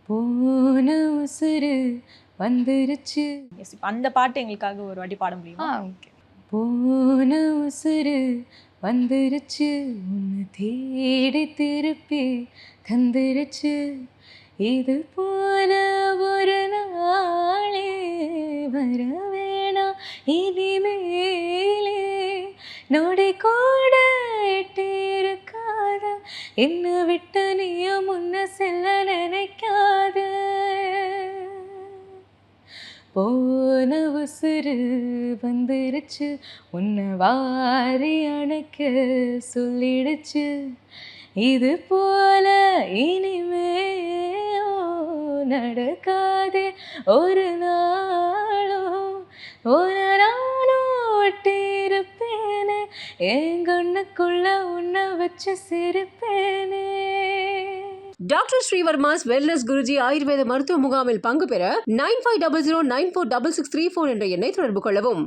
போன உசுறு வந்துருச்சு. எஸ், இப்போ அந்த பாட்டு எங்களுக்காக ஒரு வாட்டி பாட முடியுமா? ஓகே. போன உசுறு வந்துருச்சு, உன்னை தேடி திருப்பி தந்துருச்சு, இது போல ஒரு நாளே வர வேணாம் இனிமேலே, நொடி கூட எட்டியிருக்காத, என்ன விட்டு நீயும் முன்ன செல்ல நினைக்காத, போன உசுறு வந்துருச்சு, உன்னை வாரி அணைக்க சொல்லிடுச்சு, இது போல இனிமே நடக்காதே ஒரு நாளும், ஒரு நாளும் ஒட்டியிருப்பேனே, என் கண்ணுக்குள்ள உன்னை வச்சு சிரிப்பேனே. டாக்டர் ஸ்ரீவர்மாஸ் வெல்னஸ் குருஜி ஆயுர்வேத மருத்துவ முகாமில் பங்கு பெற 9500946634 என்ற எண்ணை தொடர்பு கொள்ளவும்.